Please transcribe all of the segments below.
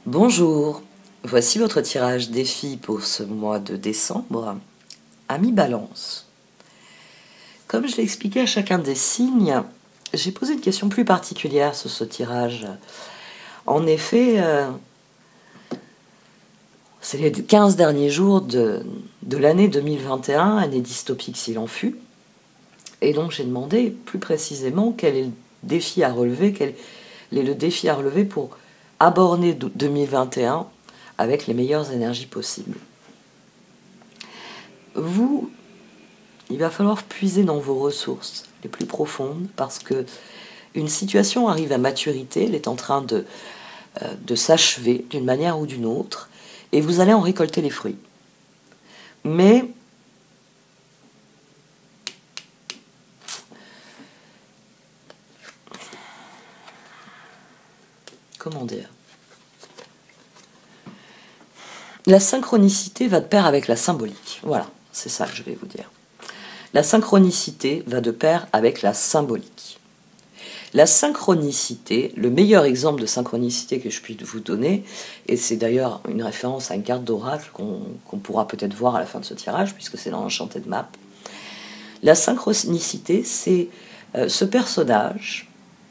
Bonjour, voici votre tirage défi pour ce mois de décembre. Ami Balance. Comme je l'ai expliqué à chacun des signes, j'ai posé une question plus particulière sur ce tirage. En effet, c'est les 15 derniers jours de l'année 2021, année dystopique s'il en fut. Et donc j'ai demandé plus précisément quel est le défi à relever, quel est le défi à relever pour aborder 2021 avec les meilleures énergies possibles. Vous, il va falloir puiser dans vos ressources les plus profondes parce que une situation arrive à maturité, elle est en train de s'achever d'une manière ou d'une autre, et vous allez en récolter les fruits. Mais comment dire, la synchronicité va de pair avec la symbolique. Voilà, c'est ça que je vais vous dire. La synchronicité va de pair avec la symbolique. La synchronicité, le meilleur exemple de synchronicité que je puisse vous donner, et c'est d'ailleurs une référence à une carte d'oracle qu'on pourra peut-être voir à la fin de ce tirage, puisque c'est dans Enchanted Map. La synchronicité, c'est ce personnage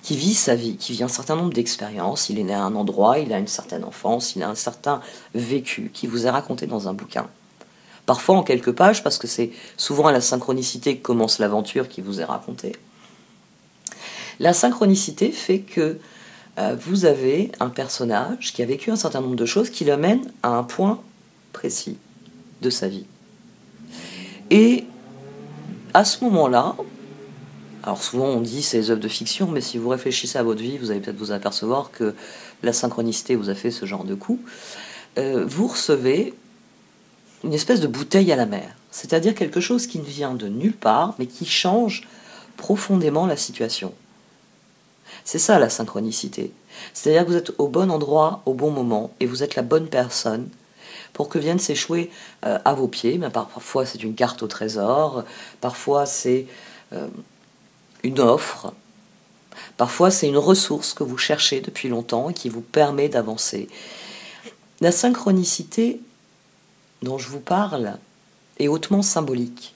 qui vit sa vie, qui vit un certain nombre d'expériences, il est né à un endroit, il a une certaine enfance, il a un certain vécu qui vous est raconté dans un bouquin. Parfois en quelques pages, parce que c'est souvent à la synchronicité que commence l'aventure qui vous est racontée. La synchronicité fait que vous avez un personnage qui a vécu un certain nombre de choses qui le mènent à un point précis de sa vie. Et à ce moment-là, alors souvent on dit c'est les œuvres de fiction, mais si vous réfléchissez à votre vie, vous allez peut-être vous apercevoir que la synchronicité vous a fait ce genre de coup. Vous recevez une espèce de bouteille à la mer, c'est-à-dire quelque chose qui ne vient de nulle part, mais qui change profondément la situation. C'est ça la synchronicité. C'est-à-dire que vous êtes au bon endroit, au bon moment, et vous êtes la bonne personne pour que vienne s'échouer à vos pieds. Mais parfois c'est une carte au trésor, parfois c'est une offre, parfois c'est une ressource que vous cherchez depuis longtemps et qui vous permet d'avancer. La synchronicité dont je vous parle est hautement symbolique.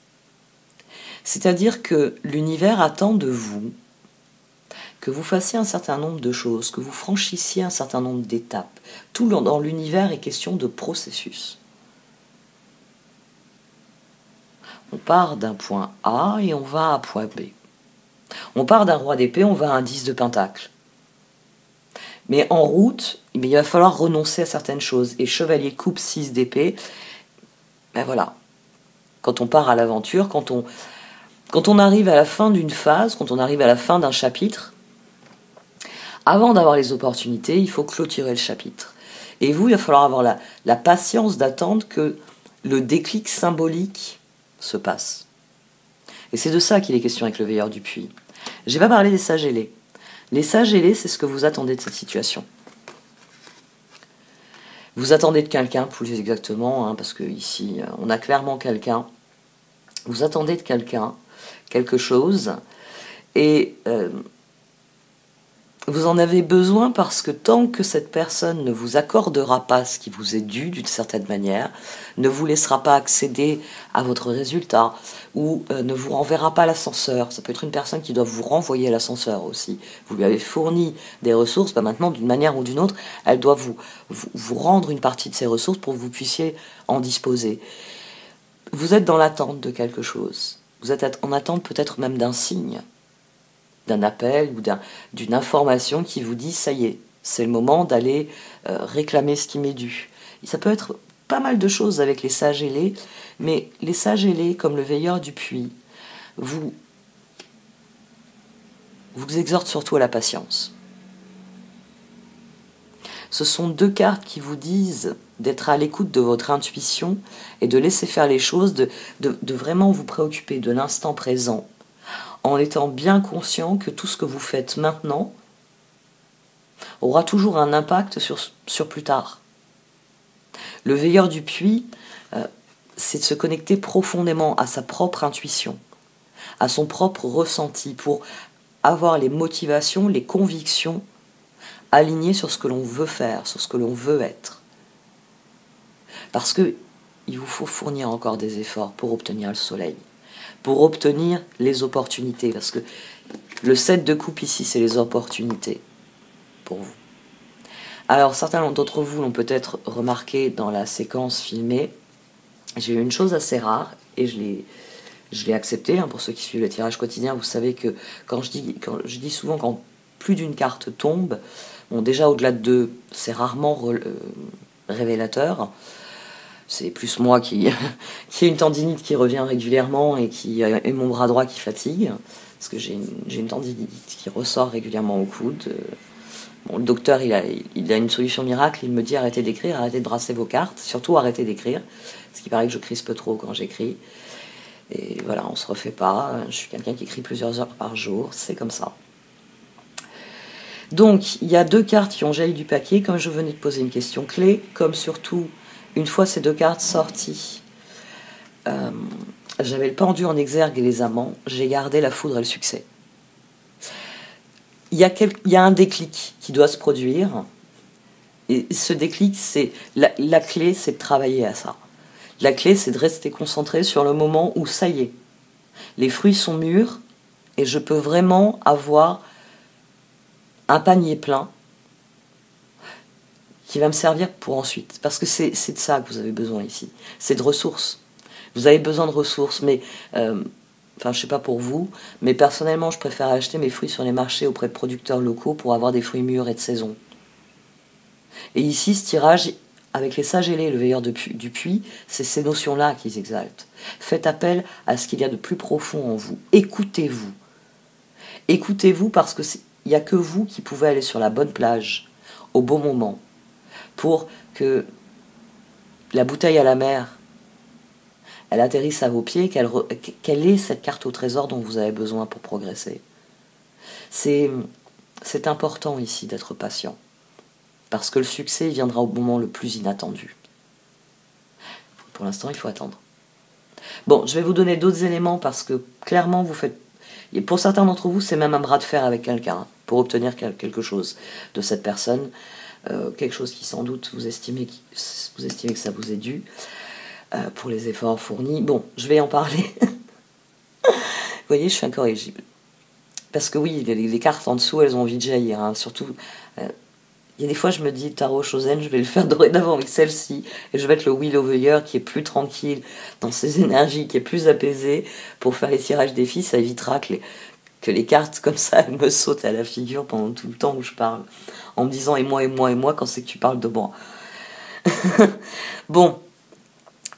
C'est-à-dire que l'univers attend de vous que vous fassiez un certain nombre de choses, que vous franchissiez un certain nombre d'étapes. Tout dans l'univers est question de processus. On part d'un point A et on va à un point B. On part d'un roi d'épée, on va à un 10 de pentacle. Mais en route, il va falloir renoncer à certaines choses. Et chevalier coupe 6 d'épée, ben voilà. Quand on part à l'aventure, quand on arrive à la fin d'une phase, quand on arrive à la fin d'un chapitre, avant d'avoir les opportunités, il faut clôturer le chapitre. Et vous, il va falloir avoir la patience d'attendre que le déclic symbolique se passe. Et c'est de ça qu'il est question avec le veilleur du puits. Je n'ai pas parlé des sages ailés. Les sages ailés, c'est ce que vous attendez de cette situation. Vous attendez de quelqu'un, plus exactement, parce que ici, on a clairement quelqu'un. Vous attendez de quelqu'un, quelque chose, et vous en avez besoin parce que tant que cette personne ne vous accordera pas ce qui vous est dû d'une certaine manière, ne vous laissera pas accéder à votre résultat ou ne vous renverra pas l'ascenseur, ça peut être une personne qui doit vous renvoyer l'ascenseur aussi. Vous lui avez fourni des ressources, maintenant d'une manière ou d'une autre, elle doit vous rendre une partie de ces ressources pour que vous puissiez en disposer. Vous êtes dans l'attente de quelque chose, vous êtes en attente peut-être même d'un signe, d'un appel ou d'une information qui vous dit « ça y est, c'est le moment d'aller réclamer ce qui m'est dû ». Ça peut être pas mal de choses avec les sages ailés, mais les sages ailés, comme le veilleur du puits, vous exhortent surtout à la patience. Ce sont deux cartes qui vous disent d'être à l'écoute de votre intuition et de laisser faire les choses, de vraiment vous préoccuper de l'instant présent, en étant bien conscient que tout ce que vous faites maintenant aura toujours un impact sur plus tard. Le veilleur du puits, c'est de se connecter profondément à sa propre intuition, à son propre ressenti, pour avoir les motivations, les convictions aligné sur ce que l'on veut faire, sur ce que l'on veut être. Parce que il vous faut fournir encore des efforts pour obtenir le soleil, pour obtenir les opportunités. Parce que le 7 de coupe ici, c'est les opportunités pour vous. Alors, certains d'entre vous l'ont peut-être remarqué dans la séquence filmée. J'ai eu une chose assez rare et je l'ai acceptée. Pour ceux qui suivent le tirage quotidien, vous savez que quand je dis souvent quand plus d'une carte tombe, bon, déjà au-delà de 2, c'est rarement révélateur. C'est plus moi qui ai une tendinite qui revient régulièrement et mon bras droit qui fatigue. Parce que j'ai une tendinite qui ressort régulièrement au coude. Bon, le docteur, il a une solution miracle. Il me dit arrêtez d'écrire, arrêtez de brasser vos cartes. Surtout arrêtez d'écrire. Parce qu'il paraît que je crispe trop quand j'écris. Et voilà, on se refait pas. Je suis quelqu'un qui écrit plusieurs heures par jour. C'est comme ça. Donc, il y a 2 cartes qui ont jailli du paquet. Comme je venais de poser une question clé, comme surtout, une fois ces 2 cartes sorties, j'avais le pendu en exergue et les amants, j'ai gardé la foudre et le succès. Il y a un déclic qui doit se produire. Et ce déclic, c'est la clé, c'est de travailler à ça. La clé, c'est de rester concentré sur le moment où ça y est. Les fruits sont mûrs et je peux vraiment avoir un panier plein qui va me servir pour ensuite. Parce que c'est de ça que vous avez besoin ici. C'est de ressources. Vous avez besoin de ressources, mais... je sais pas pour vous, mais personnellement, je préfère acheter mes fruits sur les marchés auprès de producteurs locaux pour avoir des fruits mûrs et de saison. Et ici, ce tirage, avec les sages ailés et le veilleur du puits, c'est ces notions-là qu'ils exaltent. Faites appel à ce qu'il y a de plus profond en vous. Écoutez-vous. Écoutez-vous parce que il n'y a que vous qui pouvez aller sur la bonne plage, au bon moment, pour que la bouteille à la mer, elle atterrisse à vos pieds, qu'elle ait cette carte au trésor dont vous avez besoin pour progresser. C'est important ici d'être patient, parce que le succès viendra au moment le plus inattendu. Pour l'instant, il faut attendre. Bon, je vais vous donner d'autres éléments, parce que clairement, pour certains d'entre vous, c'est même un bras de fer avec quelqu'un, pour obtenir quelque chose de cette personne, quelque chose qui sans doute vous estimez que ça vous est dû. Pour les efforts fournis. Bon, je vais en parler. Vous voyez, je suis incorrigible. Parce que oui, les cartes en dessous, elles ont envie de jaillir. Surtout, il y a des fois, je me dis, tarot Chosen, je vais le faire dorénavant avec celle-ci. Et je vais être le Willow Veilleur qui est plus tranquille dans ses énergies, qui est plus apaisé. Pour faire les tirages des filles, ça évitera que les cartes comme ça, elles me sautent à la figure pendant tout le temps où je parle. En me disant, et moi, quand c'est que tu parles de moi. Bon.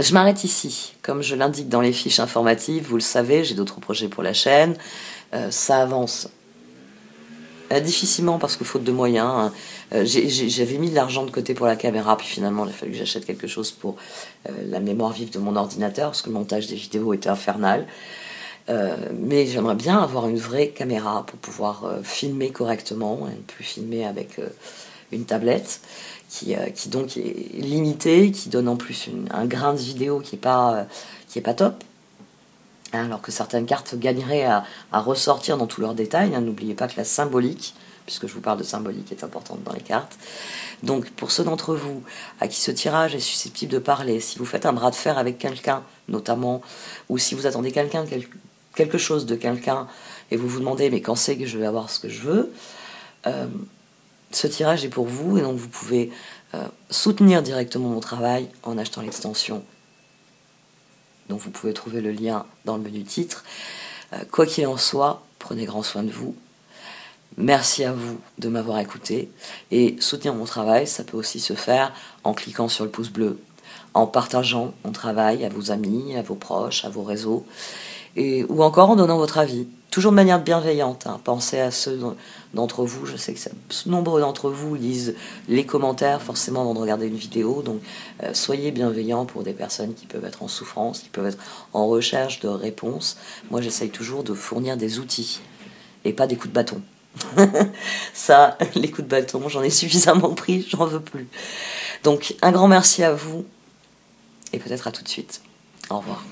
Je m'arrête ici. Comme je l'indique dans les fiches informatives, vous le savez, j'ai d'autres projets pour la chaîne. Ça avance difficilement parce que faute de moyens. J'avais mis de l'argent de côté pour la caméra, puis finalement il a fallu que j'achète quelque chose pour la mémoire vive de mon ordinateur, parce que le montage des vidéos était infernal. Mais j'aimerais bien avoir une vraie caméra pour pouvoir filmer correctement, et ne plus filmer avec une tablette. Qui donc est limité, qui donne en plus un grain de vidéo qui est pas top, alors que certaines cartes gagneraient à ressortir dans tous leurs détails. N'oubliez pas que la symbolique, puisque je vous parle de symbolique, est importante dans les cartes. Donc pour ceux d'entre vous à qui ce tirage est susceptible de parler, si vous faites un bras de fer avec quelqu'un notamment, ou si vous attendez quelque chose de quelqu'un et vous vous demandez mais quand c'est que je vais avoir ce que je veux, ce tirage est pour vous, et donc vous pouvez soutenir directement mon travail en achetant l'extension. Donc vous pouvez trouver le lien dans le menu titre. Quoi qu'il en soit, prenez grand soin de vous. Merci à vous de m'avoir écouté. Et soutenir mon travail, ça peut aussi se faire en cliquant sur le pouce bleu, en partageant mon travail à vos amis, à vos proches, à vos réseaux, ou encore en donnant votre avis. Toujours de manière bienveillante. Pensez à ceux d'entre vous, je sais que nombreux d'entre vous lisent les commentaires forcément avant de regarder une vidéo, donc soyez bienveillants pour des personnes qui peuvent être en souffrance, qui peuvent être en recherche de réponses. Moi j'essaye toujours de fournir des outils et pas des coups de bâton. Ça, les coups de bâton, j'en ai suffisamment pris, j'en veux plus. Donc un grand merci à vous et peut-être à tout de suite. Au revoir.